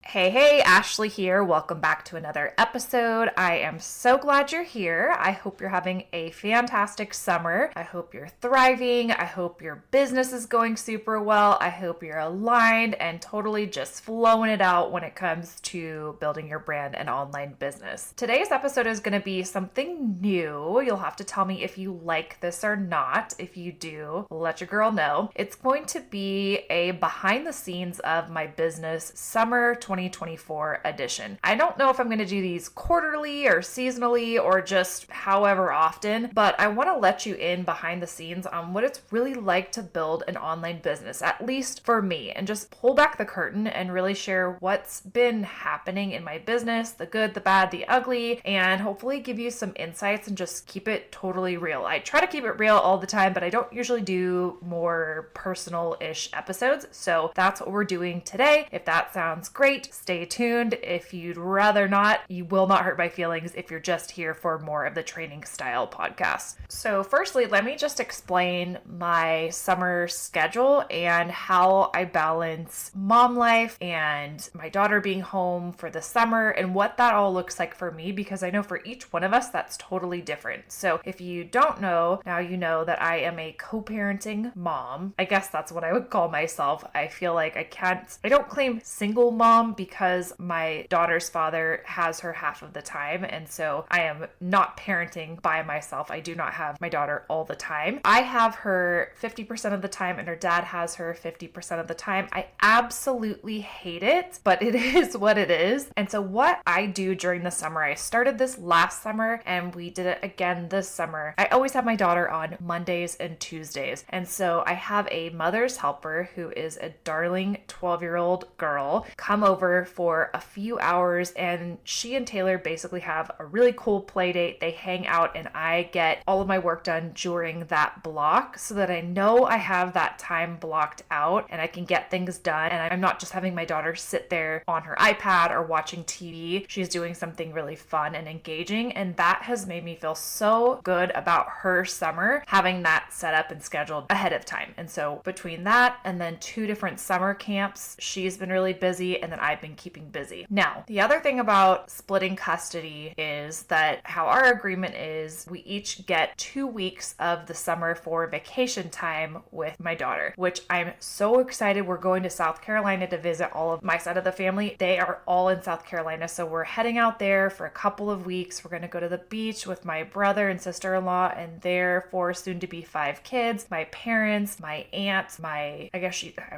Hey, Ashley here. Welcome back to another episode. I am so glad you're here. I hope you're having a fantastic summer. I hope you're thriving. I hope your business is going super well. I hope you're aligned and totally just flowing it out when it comes to building your brand and online business. Today's episode is going to be something new. You'll have to tell me if you like this or not. If you do, let your girl know. It's going to be a behind the scenes of my business summer 2024 edition. I don't know if I'm going to do these quarterly or seasonally or just however often, but I want to let you in behind the scenes on what it's really like to build an online business, at least for me, and just pull back the curtain and really share what's been happening in my business, the good, the bad, the ugly, and hopefully give you some insights and just keep it totally real. I try to keep it real all the time, but I don't usually do more personal-ish episodes, so that's what we're doing today. If that sounds great, stay tuned. If you'd rather not, you will not hurt my feelings if you're just here for more of the training style podcast. So firstly, let me just explain my summer schedule and how I balance mom life and my daughter being home for the summer and what that all looks like for me, because I know for each one of us, that's totally different. So if you don't know, now you know that I am a co-parenting mom. I guess that's what I would call myself. I feel like I don't claim single mom because my daughter's father has her half of the time. And so I am not parenting by myself. I do not have my daughter all the time. I have her 50% of the time and her dad has her 50% of the time. I absolutely hate it, but it is what it is. And so what I do during the summer, I started this last summer and we did it again this summer. I always have my daughter on Mondays and Tuesdays. And so I have a mother's helper who is a darling 12-year-old girl come over for a few hours, and she and Taylor basically have a really cool play date. They hang out and I get all of my work done during that block so that I know I have that time blocked out and I can get things done. And I'm not just having my daughter sit there on her iPad or watching TV. She's doing something really fun and engaging. And that has made me feel so good about her summer, having that set up and scheduled ahead of time. And so between that and then 2 different summer camps, she's been really busy and then I've been keeping busy. Now, the other thing about splitting custody is that how our agreement is we each get 2 weeks of the summer for vacation time with my daughter, which I'm so excited. We're going to South Carolina to visit all of my side of the family. They are all in South Carolina. So we're heading out there for a couple of weeks. We're going to go to the beach with my brother and sister-in-law and their 4 soon to be 5 kids, my parents, my aunt, I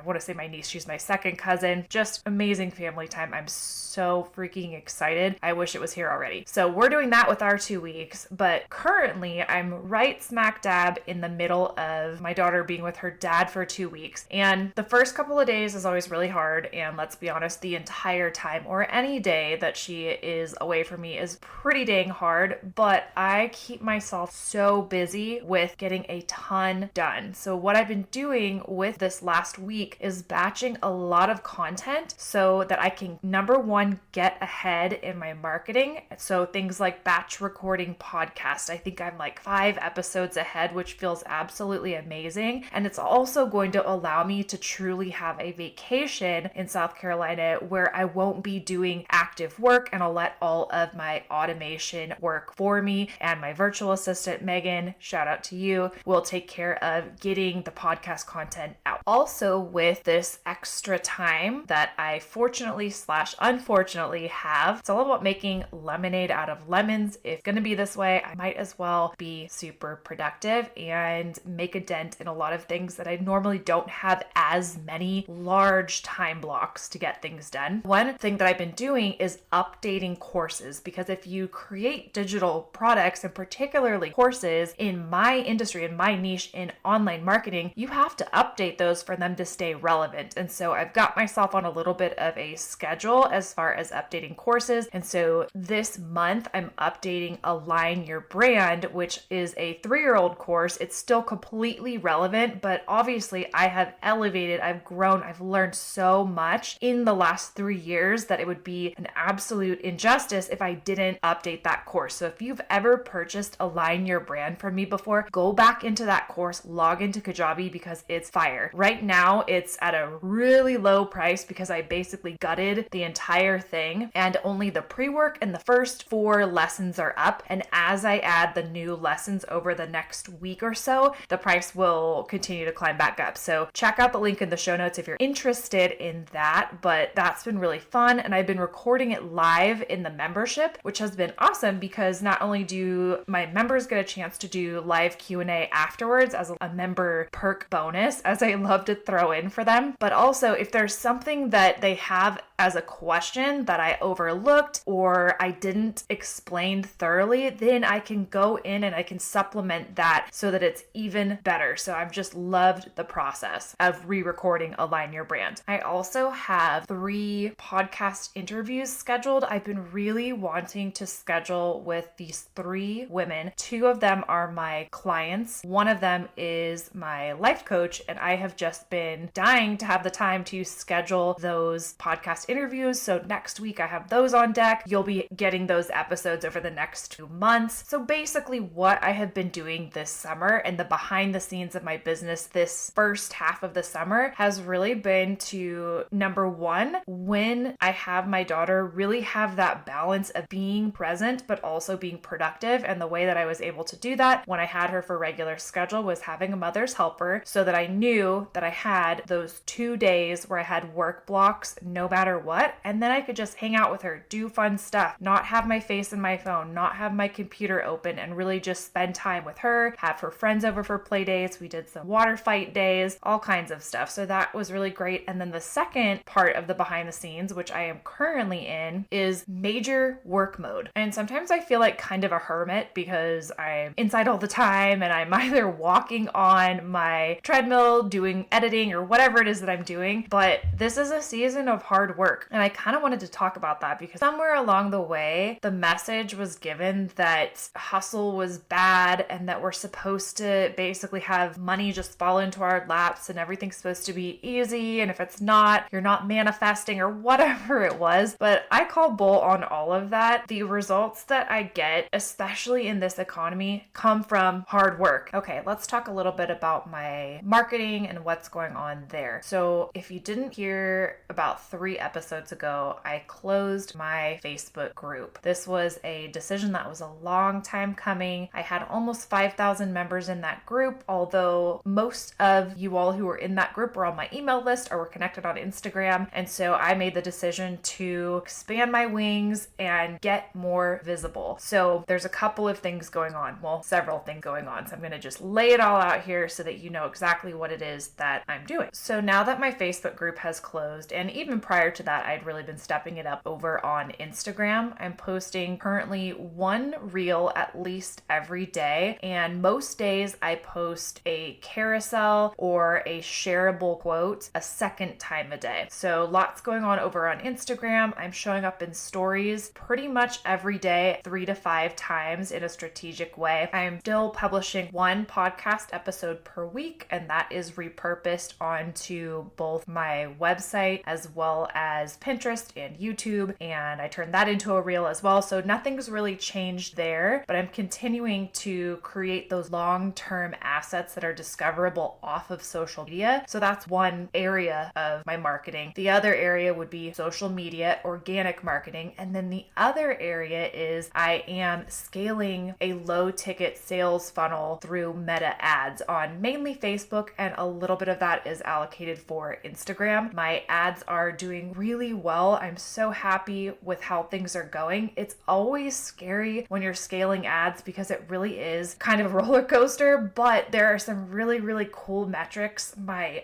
want to say my niece. She's my second cousin. Just amazing family time. I'm so freaking excited. I wish it was here already. So we're doing that with our 2 weeks, but currently I'm right smack dab in the middle of my daughter being with her dad for 2 weeks. And the first couple of days is always really hard. And let's be honest, the entire time or any day that she is away from me is pretty dang hard, but I keep myself so busy with getting a ton done. So what I've been doing with this last week is batching a lot of content so that I can, number one, get ahead in my marketing. So things like batch recording podcasts. I think I'm like 5 episodes ahead, which feels absolutely amazing. And it's also going to allow me to truly have a vacation in South Carolina where I won't be doing active work and I'll let all of my automation work for me. And my virtual assistant, Megan, shout out to you, will take care of getting the podcast content out. Also, with this extra time that I fortunately/unfortunately have, it's all about making lemonade out of lemons. If it's going to be this way, I might as well be super productive and make a dent in a lot of things that I normally don't have as many large time blocks to get things done. One thing that I've been doing is updating courses, because if you create digital products and particularly courses in my industry, in my niche in online marketing, you have to update those for them to stay relevant. And so I've got myself on a little bit of a schedule as far as updating courses. And so this month I'm updating Align Your Brand, which is a 3-year-old course. It's still completely relevant, but obviously I have elevated, I've grown, I've learned so much in the last 3 years that it would be an absolute injustice if I didn't update that course. So if you've ever purchased Align Your Brand from me before, go back into that course, log into Kajabi because it's fire. Right now it's at a really low price because I basically gutted the entire thing, and only the pre-work and the first 4 lessons are up. And as I add the new lessons over the next week or so, the price will continue to climb back up. So check out the link in the show notes if you're interested in that. But that's been really fun, and I've been recording it live in the membership, which has been awesome because not only do my members get a chance to do live Q&A afterwards as a member perk bonus, as I love to throw in for them, but also if there's something that they have as a question that I overlooked or I didn't explain thoroughly, then I can go in and I can supplement that so that it's even better. So I've just loved the process of re-recording Align Your Brand. I also have 3 podcast interviews scheduled. I've been really wanting to schedule with these 3 women. 2 of them are my clients. One of them is my life coach, and I have just been dying to have the time to schedule those podcast interviews. So next week I have those on deck. You'll be getting those episodes over the next 2 months. So basically what I have been doing this summer and the behind the scenes of my business this first half of the summer has really been to, number 1, when I have my daughter, really have that balance of being present but also being productive. And the way that I was able to do that when I had her for regular schedule was having a mother's helper, so that I knew that I had those 2 days where I had work blocks no matter what, and then I could just hang out with her, do fun stuff, not have my face in my phone, not have my computer open, and really just spend time with her, have her friends over for play dates. We did some water fight days, all kinds of stuff. So that was really great. And then the second part of the behind the scenes, which I am currently in, is major work mode. And sometimes I feel like kind of a hermit because I'm inside all the time and I'm either walking on my treadmill, doing editing or whatever it is that I'm doing. But this is a season of hard work. And I kind of wanted to talk about that because somewhere along the way, the message was given that hustle was bad and that we're supposed to basically have money just fall into our laps and everything's supposed to be easy. And if it's not, you're not manifesting or whatever it was. But I call bull on all of that. The results that I get, especially in this economy, come from hard work. Okay, let's talk a little bit about my marketing and what's going on there. So if you didn't hear, about 3 episodes ago, I closed my Facebook group. This was a decision that was a long time coming. I had almost 5,000 members in that group, although most of you all who were in that group were on my email list or were connected on Instagram. And so I made the decision to expand my wings and get more visible. So there's a couple of things going on. Well, several things going on. So I'm going to just lay it all out here so that you know exactly what it is that I'm doing. So now that my Facebook group has closed, and even prior to that, I'd really been stepping it up over on Instagram. I'm posting currently 1 reel at least every day. And most days I post a carousel or a shareable quote a second time a day. So lots going on over on Instagram. I'm showing up in stories pretty much every day, 3 to 5 times in a strategic way. I'm still publishing 1 podcast episode per week, and that is repurposed onto both my website as well as Pinterest and YouTube, and I turned that into a reel as well. So nothing's really changed there, but I'm continuing to create those long-term assets that are discoverable off of social media. So that's one area of my marketing. The other area would be social media, organic marketing, and then the other area is I am scaling a low-ticket sales funnel through Meta ads on mainly Facebook, and a little bit of that is allocated for Instagram. My ads are doing really well. I'm so happy with how things are going. It's always scary when you're scaling ads because it really is kind of a roller coaster, but there are some really, really cool metrics. My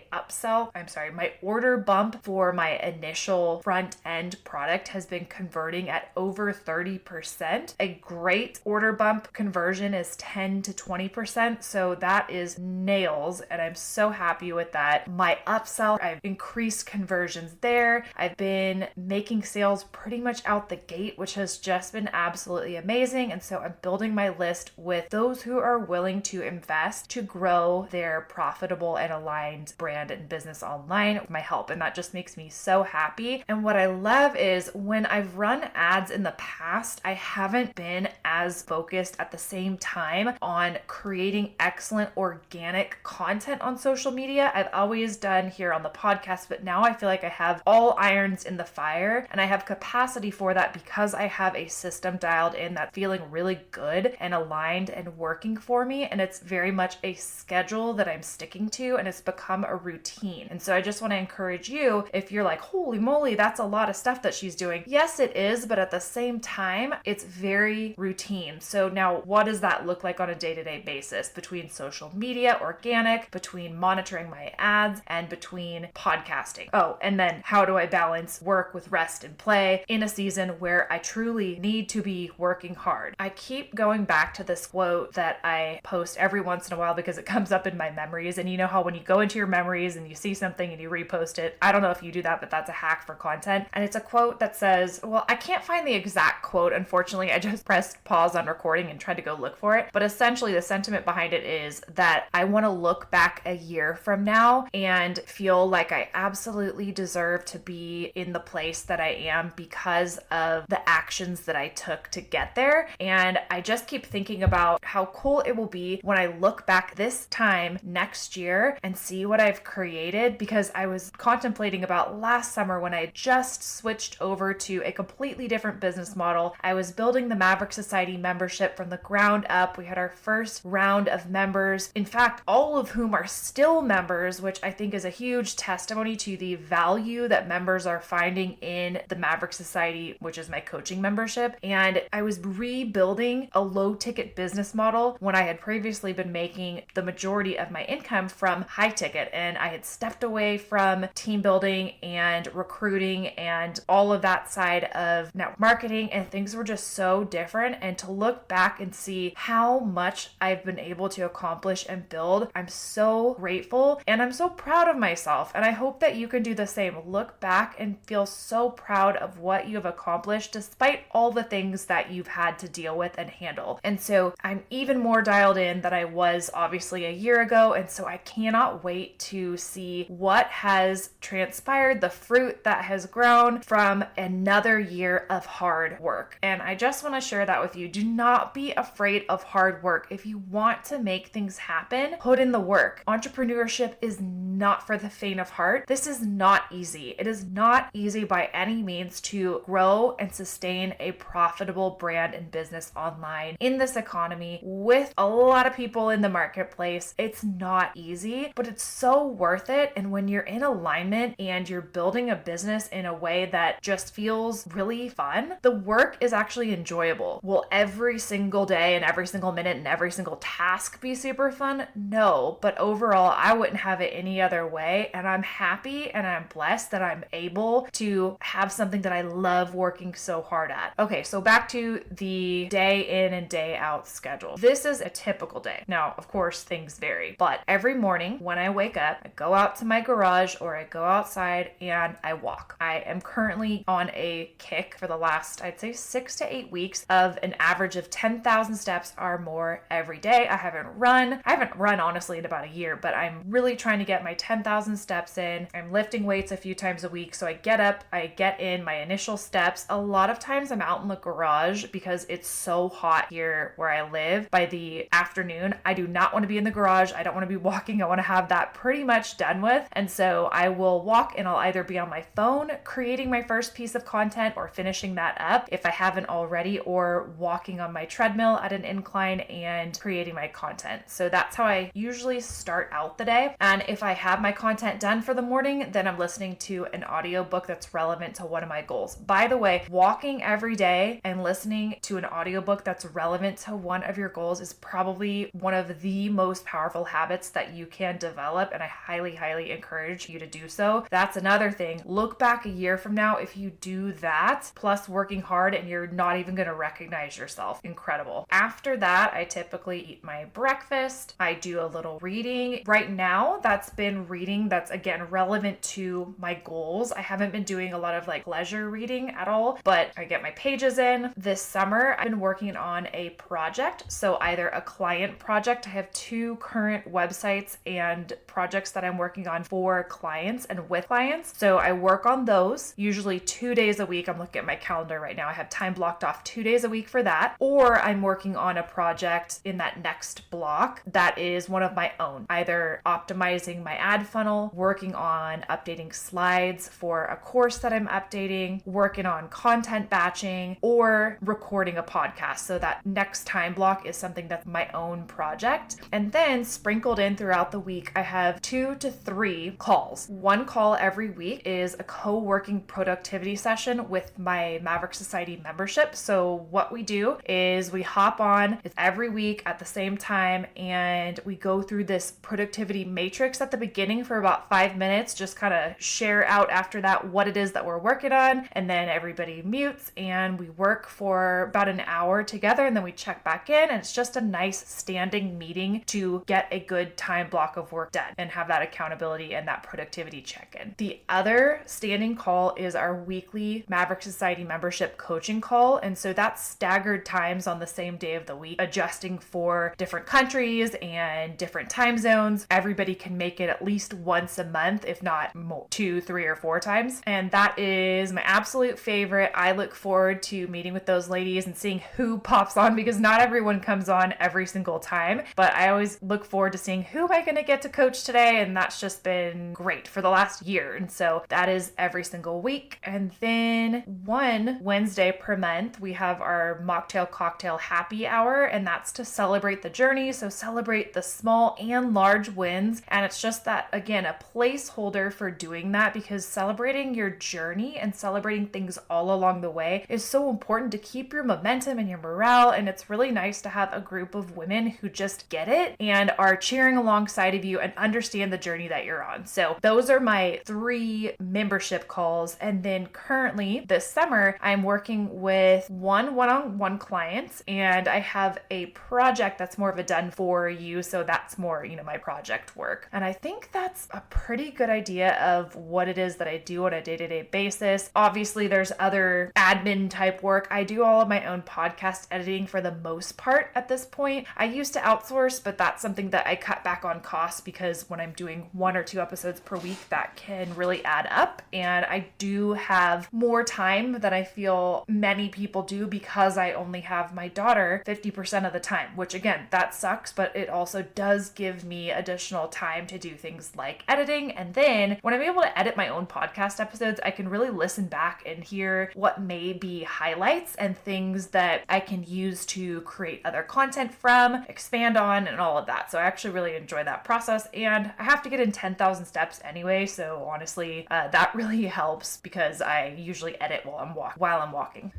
order bump for my initial front end product has been converting at over 30%. A great order bump conversion is 10 to 20%. So that is nails, and I'm so happy with that. My upsell, I've increased conversions there. I've been making sales pretty much out the gate, which has just been absolutely amazing. And so I'm building my list with those who are willing to invest to grow their profitable and aligned brand and business online with my help. And that just makes me so happy. And what I love is when I've run ads in the past, I haven't been as focused at the same time on creating excellent organic content on social media. I've always done here on the podcast, but now I feel like I have all irons in the fire, and I have capacity for that because I have a system dialed in that's feeling really good and aligned and working for me. And it's very much a schedule that I'm sticking to, and it's become a routine. And so I just want to encourage you, if you're like, holy moly, that's a lot of stuff that she's doing. Yes, it is, but at the same time, it's very routine. So now what does that look like on a day-to-day basis between social media, organic, between monitoring my ads, and between podcasting? Oh, and then how do I balance work with rest and play in a season where I truly need to be working hard? I keep going back to this quote that I post every once in a while because it comes up in my memories. And you know how when you go into your memories and you see something and you repost it, I don't know if you do that, but that's a hack for content. And it's a quote that says, well, I can't find the exact quote. Unfortunately, I just pressed pause on recording and tried to go look for it. But essentially the sentiment behind it is that I want to look back a year from now and feel like I absolutely deserve to be in the place that I am because of the actions that I took to get there. And I just keep thinking about how cool it will be when I look back this time next year and see what I've created, because I was contemplating about last summer when I just switched over to a completely different business model. I was building the Maverick Society membership from the ground up. We had our first round of members, in fact, all of whom are still members, which I think is a huge testimony to the value that members are finding in the Maverick Society, which is my coaching membership. And I was rebuilding a low ticket business model when I had previously been making the majority of my income from high ticket. And I had stepped away from team building and recruiting and all of that side of network marketing, and things were just so different. And to look back and see how much I've been able to accomplish and build, I'm so grateful and I'm so proud of myself. And I hope that you can do the same. Look back and feel so proud of what you have accomplished despite all the things that you've had to deal with and handle. And so I'm even more dialed in than I was obviously a year ago. And so I cannot wait to see what has transpired, the fruit that has grown from another year of hard work. And I just want to share that with you. Do not be afraid of hard work. If you want to make things happen, put in the work. Entrepreneurship is not for the faint of heart. This is not easy. It is not easy by any means to grow and sustain a profitable brand and business online in this economy with a lot of people in the marketplace. It's not easy, but it's so worth it. And when you're in alignment and you're building a business in a way that just feels really fun, the work is actually enjoyable. Will every single day and every single minute and every single task be super fun? No, but overall, I wouldn't have it any other way. And I'm happy and I'm blessed that I'm able to have something that I love working so hard at. Okay, so back to the day in and day out schedule. This is a typical day. Now, of course, things vary, but every morning when I wake up, I go out to my garage or I go outside and I walk. I am currently on a kick for the last, I'd say 6 to 8 weeks of an average of 10,000 steps or more every day. I haven't run honestly in about a year, but I'm really trying to get my 10,000 steps in. I'm lifting weights a few times a week. So I get up, I get in my initial steps. A lot of times I'm out in the garage because it's so hot here where I live. By the afternoon, I do not want to be in the garage. I don't want to be walking. I want to have that pretty much done with. And so I will walk and I'll either be on my phone creating my first piece of content or finishing that up if I haven't already, or walking on my treadmill at an incline and creating my content. So that's how I usually start out the day. And if I have my content done for the morning, then I'm listening to an audiobook that's relevant to one of my goals. By the way, walking every day and listening to an audiobook that's relevant to one of your goals is probably one of the most powerful habits that you can develop. And I highly, highly encourage you to do so. That's another thing. Look back a year from now if you do that, plus working hard, and you're not even going to recognize yourself. Incredible. After that, I typically eat my breakfast. I do a little reading. Right now, that's been reading that's again relevant to my goals. I haven't been doing a lot of like leisure reading at all, but I get my pages in. This summer, I've been working on a project. So either a client project, I have 2 current websites and projects that I'm working on for clients and with clients. So I work on those usually 2 days a week. I'm looking at my calendar right now. I have time blocked off 2 days a week for that. Or I'm working on a project in that next block that is one of my own, either optimizing my ad funnel, working on updating slides for for a course that I'm updating, working on content batching, or recording a podcast. So that next time block is something that's my own project. And then sprinkled in throughout the week, I have 2 to 3 calls. One call every week is a co-working productivity session with my Maverick Society membership. So what we do is we hop on, it's every week at the same time, and we go through this productivity matrix at the beginning for about 5 minutes, just kind of share out after that what it is that we're working on, and then everybody mutes and we work for about an hour together, and then we check back in, and it's just a nice standing meeting to get a good time block of work done and have that accountability and that productivity check-in. The other standing call is our weekly Maverick Society membership coaching call, and so that's staggered times on the same day of the week, adjusting for different countries and different time zones. Everybody can make it at least once a month, if not more, 2, 3, or 4 times. And that is my absolute favorite. I look forward to meeting with those ladies and seeing who pops on, because not everyone comes on every single time, but I always look forward to seeing who am I going to get to coach today. And that's just been great for the last year. And so that is every single week. And then one Wednesday per month, we have our mocktail cocktail happy hour, and that's to celebrate the journey. So celebrate the small and large wins. And it's just that, again, a placeholder for doing that, because celebrating your journey and celebrating things all along the way is so important to keep your momentum and your morale. And it's really nice to have a group of women who just get it and are cheering alongside of you and understand the journey that you're on. So those are my 3 membership calls. And then currently this summer, I'm working with one-on-one clients, and I have a project that's more of a done for you. So that's more, my project work. And I think that's a pretty good idea of what it is that I do on a day-to-day basis. Obviously, there's other admin type work. I do all of my own podcast editing for the most part at this point. I used to outsource, but that's something that I cut back on costs, because when I'm doing 1 or 2 episodes per week, that can really add up. And I do have more time than I feel many people do, because I only have my daughter 50% of the time, which again, that sucks, but it also does give me additional time to do things like editing. And then when I'm able to edit my own podcast episodes, I can really listen back and hear what may be highlights and things that I can use to create other content from, expand on, and all of that. So I actually really enjoy that process, and I have to get in 10,000 steps anyway. So honestly, that really helps, because I usually edit while I'm walking.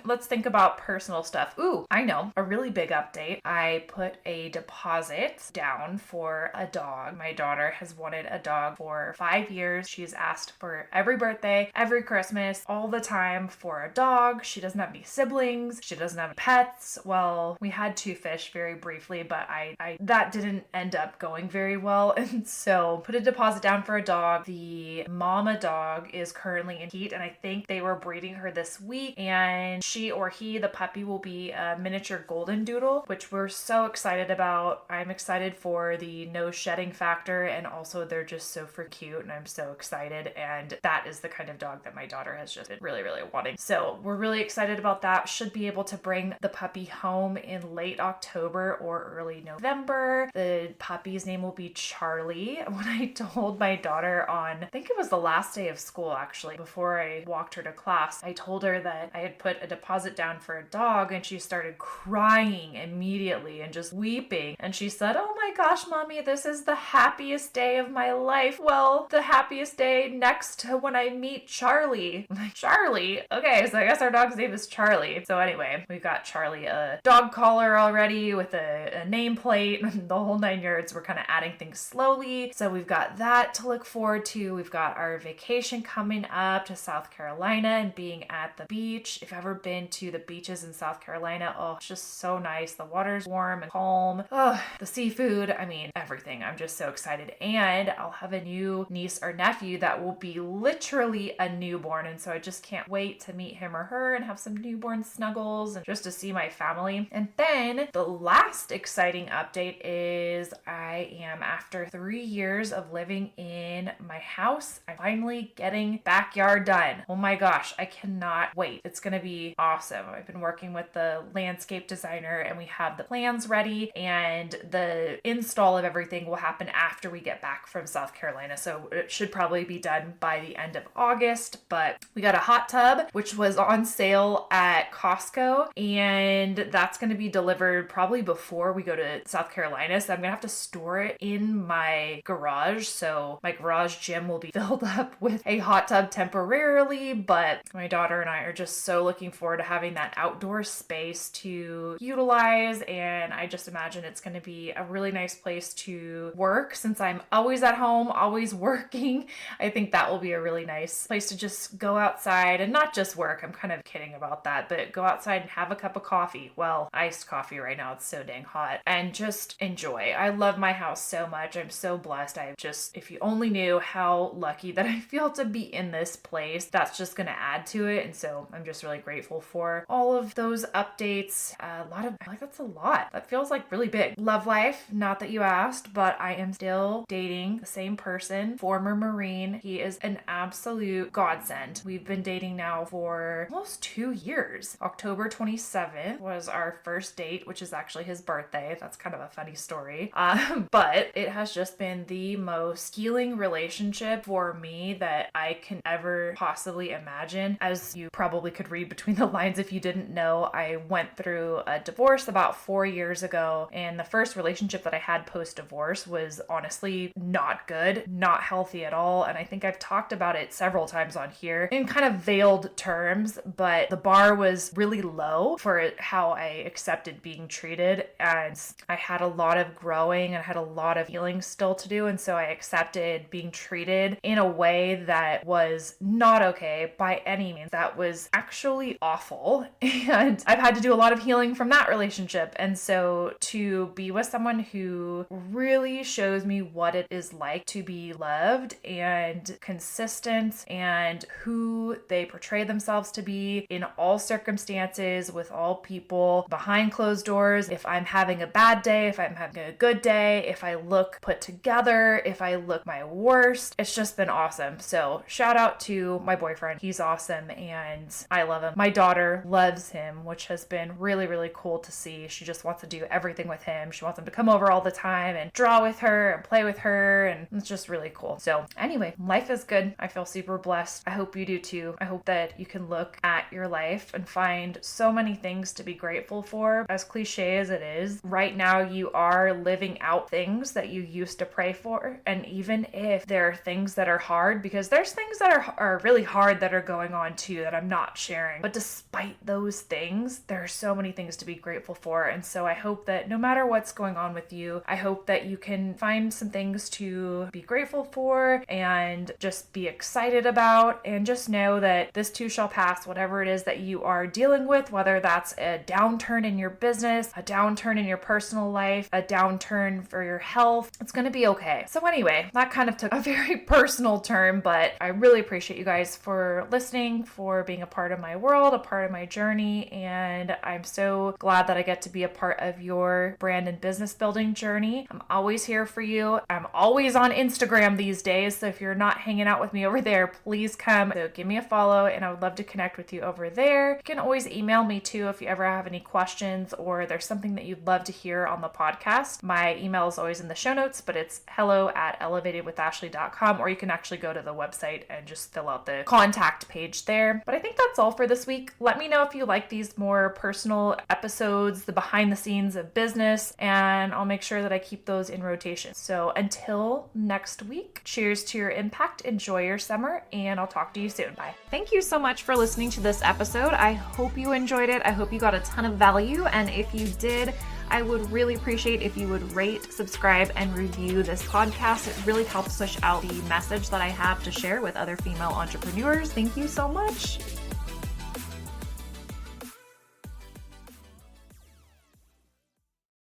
Let's think about personal stuff. Ooh, I know, a really big update. I put a deposit down for a dog. My daughter has wanted a dog for 5 years. She's asked for every birthday, every Christmas, all the time for a dog. She doesn't have any siblings. She doesn't have pets. Well, we had 2 fish very briefly, but that didn't end up going very well. And so put a deposit down for a dog. The mama dog is currently in heat, and I think they were breeding her this week. And she or he, the puppy, will be a miniature golden doodle, which we're so excited about. I'm excited for the no shedding factor, and also they're just so freaking cute, and I'm so excited. And that is the kind of dog that my daughter has just been really, really wanting. So we're really excited about that. Should be able to bring the puppy home in late October or early November. The puppy's name will be Charlie. When I told my daughter on, I think it was the last day of school actually, before I walked her to class, I told her that I had put a deposit down for a dog, and she started crying immediately and just weeping. And she said, "Oh my gosh, mommy, this is the happiest day of my life." Well, the happiest day next to when I meet Charlie. I'm like, Charlie? Okay, so I guess our dog's name is Charlie. So anyway, we've got Charlie a dog collar already with a nameplate, the whole 9 yards. We're kind of adding things slowly. So we've got that to look forward to. We've got our vacation coming up to South Carolina and being at the beach. If you've ever been to the beaches in South Carolina, oh, it's just so nice. The water's warm and calm. Oh, the seafood, I mean, everything. I'm just so excited. And I'll have a new niece or nephew that will be literally a newborn. And so I just can't wait to meet him or her and have some newborn snuggles and just to see my family. And then the last exciting update is I am, after 3 years of living in my house, I'm finally getting backyard done. Oh my gosh, I cannot wait. It's it's going to be awesome. I've been working with the landscape designer and we have the plans ready, and the install of everything will happen after we get back from South Carolina. So it should probably be done by the end of August, but we got a hot tub, which was on sale at Costco, and that's going to be delivered probably before we go to South Carolina. So I'm going to have to store it in my garage. So my garage gym will be filled up with a hot tub temporarily, but my daughter and I are just so looking forward to having that outdoor space to utilize. And I just imagine it's going to be a really nice place to work since I'm always at home, always working. I think that will be a really nice place to just go outside and not just work. I'm kind of kidding about that, but go outside and have a cup of coffee. Well, iced coffee right now. It's so dang hot, and just enjoy. I love my house so much. I'm so blessed. If you only knew how lucky that I feel to be in this place, that's just going to add to it. And so I'm just really grateful for all of those updates. That's a lot. That feels like really big. Love life, not that you asked, but I am still dating the same person, former Marine. He is an absolute godsend. We've been dating now for almost 2 years. October 27th was our first date, which is actually his birthday. That's kind of a funny story. But it has just been the most healing relationship for me that I can ever possibly imagine. As you probably could read between the lines if you didn't know, I went through a divorce about 4 years ago, and the first relationship that I had post-divorce was honestly not good, not healthy at all. And I think I've talked about it several times on here in kind of veiled terms, but the bar was really low for how I accepted being treated. And I had a lot of growing and I had a lot of healing still to do. And so I accepted being treated in a way that was not okay by any means. That was actually awful. And I've had to do a lot of healing from that relationship. And so to be with someone who really shows me what it is like to be loved and consistent and who they portray themselves to be in all circumstances, with all people, behind closed doors, if I'm having a bad day, if I'm having a good day, if I look put together, if I look my worst, it's just been awesome. So shout out to my boyfriend. He's awesome and I love him. My daughter loves him, which has been really, really cool to see. She just wants to do everything with him. She wants him to come over all the time and draw with her and play with her, and it's just really cool. So anyway, life is good. I feel super blessed. I hope you do too. I hope that you can look at your life and find so many things to be grateful for. As cliche as it is, right now you are living out things that you used to pray for. And even if there are things that are hard, because there's things that are really hard that are going on too that I'm not sharing, but despite those things, there are so many things to be grateful for. And so I hope that no matter what's going on with you, I hope that you can find some things to be grateful for and just be excited about, and just know that this too shall pass. Whatever it is that you are dealing with, whether that's a downturn in your business, a downturn in your personal life, a downturn for your health, it's going to be okay. So anyway, that kind of took a very personal turn, but I really appreciate you guys for listening, for being a part of my world, a part of my journey, and I'm so glad that I get to be a part of your brand and business building journey. I'm always here for you. I'm always on Instagram these days, so if you're not hanging out with me over there, please come. So give me a follow, and I would love to connect with you over there. You can always email me too if you ever have any questions or there's something that you'd love to hear on the podcast. My email is always in the show notes, but it's hello@elevatedwithashley.com, or you can actually go to the website and just fill out the contact page there. But I think that's all for this week. Let me know if you like these more personal episodes, the behind the scenes of business, and I'll make sure that I keep those in rotation. So until next week, cheers to your impact, enjoy your summer, and I'll talk to you soon. Bye. Thank you so much for listening to this episode. I hope you enjoyed it. I hope you got a ton of value, and if you did, I would really appreciate if you would rate, subscribe, and review this podcast. It really helps push out the message that I have to share with other female entrepreneurs. Thank you so much.